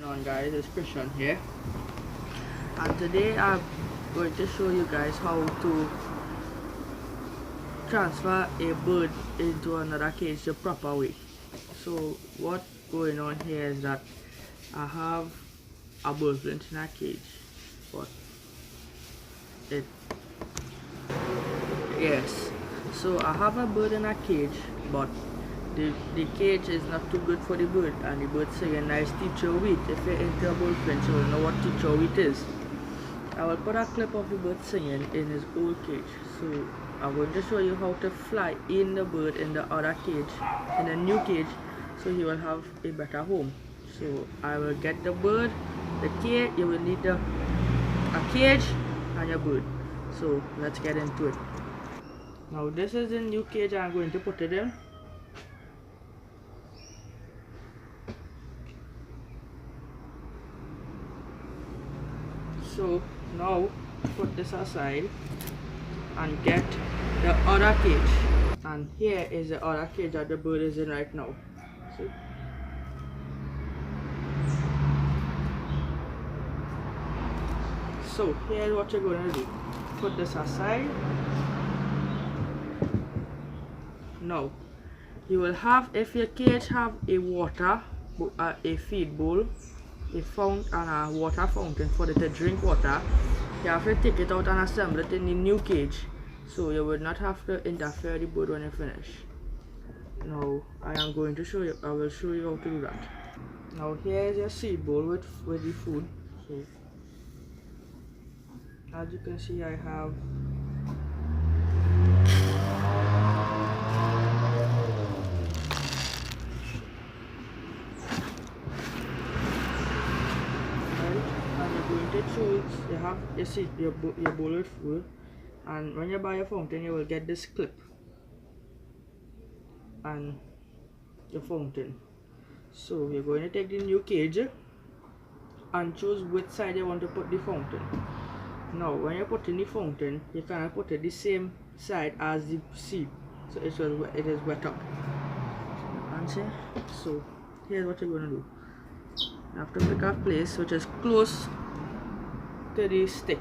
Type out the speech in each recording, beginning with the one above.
on, guys? It's Christian here, and today I'm going to show you guys how to transfer a bird into another cage the proper way. So what's going on here is that I have a bullfinch in a cage, but it yes, so I have a bird in a cage, but the cage is not too good for the bird, and the bird saying nice teacher wheat. If you're into a bullfinch, you will know what teacher wheat is. I will put a clip of the bird singing in his old cage. So I'm going to show you how to fly in the bird in the other cage, in the new cage, so he will have a better home. So I will get the bird, the cage. You will need a cage and your bird. So let's get into it. Now this is the new cage I'm going to put it in. So now put this aside and get the other cage, and here is the other cage that the bird is in right now. See? So here's what you're going to do. Put this aside. Now you will have, if your cage have a water, a feed bowl, a fountain and a water fountain for it to drink water, you have to take it out and assemble it in the new cage, so you will not have to interfere the bird when you finish. Now I am going to show you, I will show you how to do that. Now here is your seed bowl with the food. So as you can see, I have you have your seed, your bowl with food, and when you buy a fountain, you will get this clip and your fountain. So you're going to take the new cage and choose which side you want to put the fountain. Now when you put in the fountain, you cannot put it the same side as the seed, so it is wet up. And see, so here's what you're going to do. You have to pick a place which is close to the stick.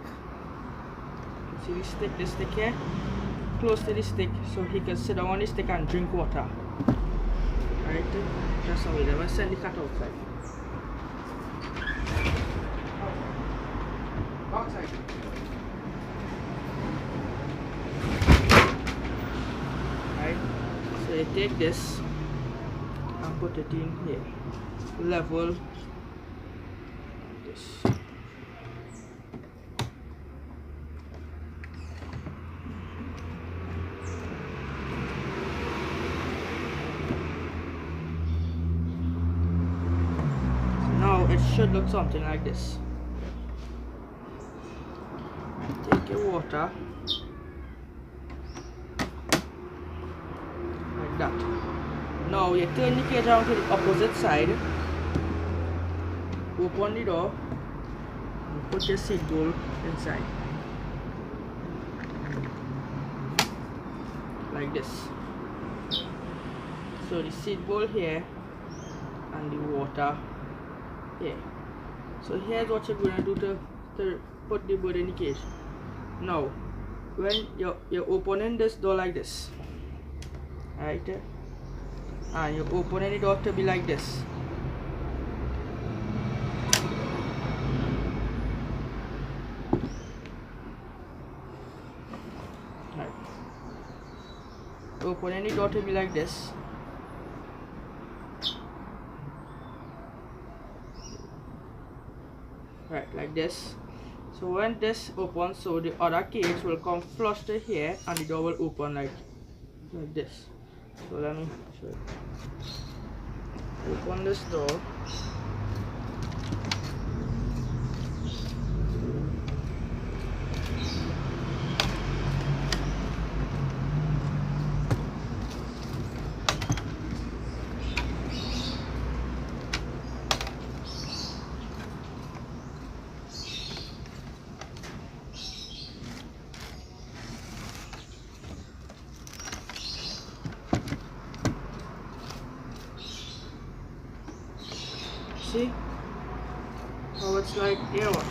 See the stick, this stick here, close to the stick, so he can sit down on the stick and drink water. Right, just how we never send the cat outside. Outside. Right, so you take this and put it in here, level this. It should look something like this. Take your water like that. Now you turn the cage around to the opposite side, open the door and put your seed bowl inside like this. So the seed bowl here and the water here. So here's what you're going to do to put the bird in the cage. Now when you're opening this door like this, right, and you're opening the door to be like this, right, opening the door to be like this. Right, like this. So when this opens, so the other cage will come flush to here and the door will open like this. So let me show you. Open this door. See, how it's like here, watch.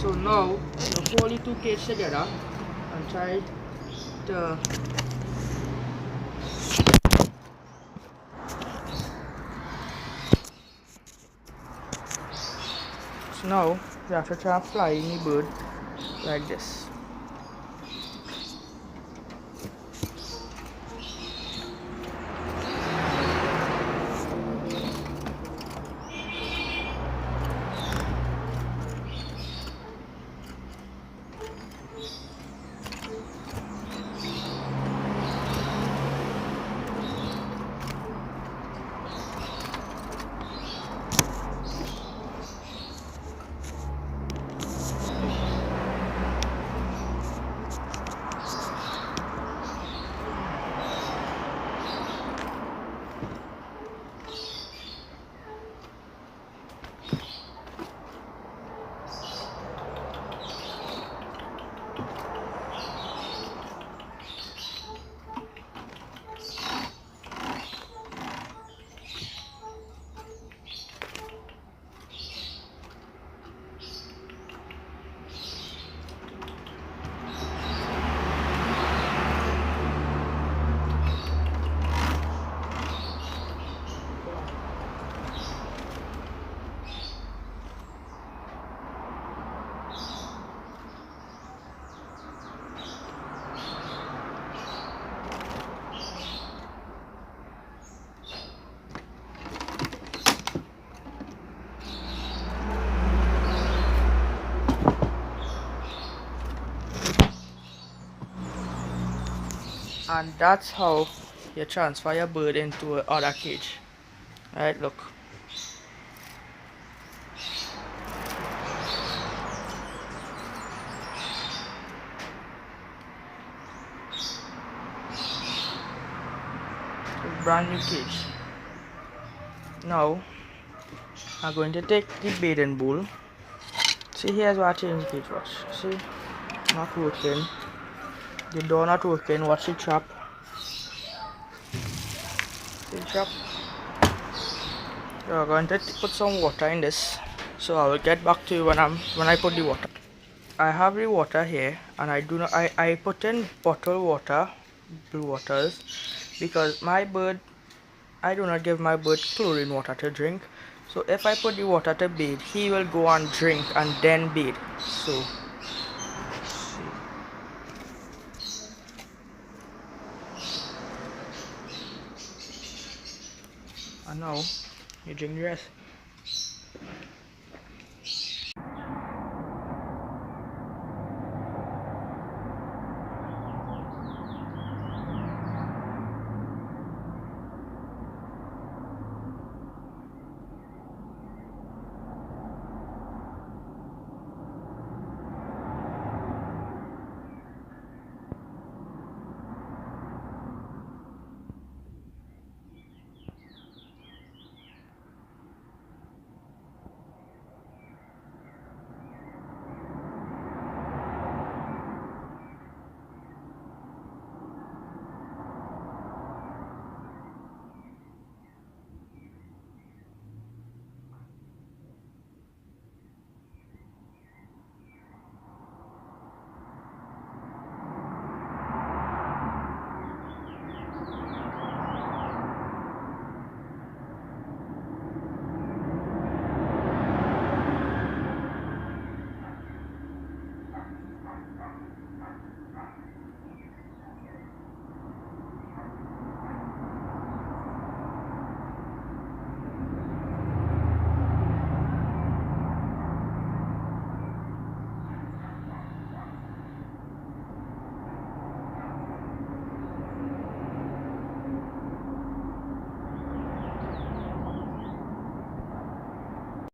So now you fold the two cages together and try to so now you have to try and fly in the bird like this. And that's how you transfer your bird into another cage. Alright, look. Brand new cage. Now I'm going to take the bathing bowl. See, here's what I changed the cage, watch. See, not working. The door not working. Watch the trap. See the trap? We're going to put some water in this. So I will get back to you when I put the water. I have the water here, and I put in bottled water, blue waters, because my bird, I do not give my bird chlorine water to drink. So if I put the water to bathe, he will go and drink and then bathe. So and now you drink the rest.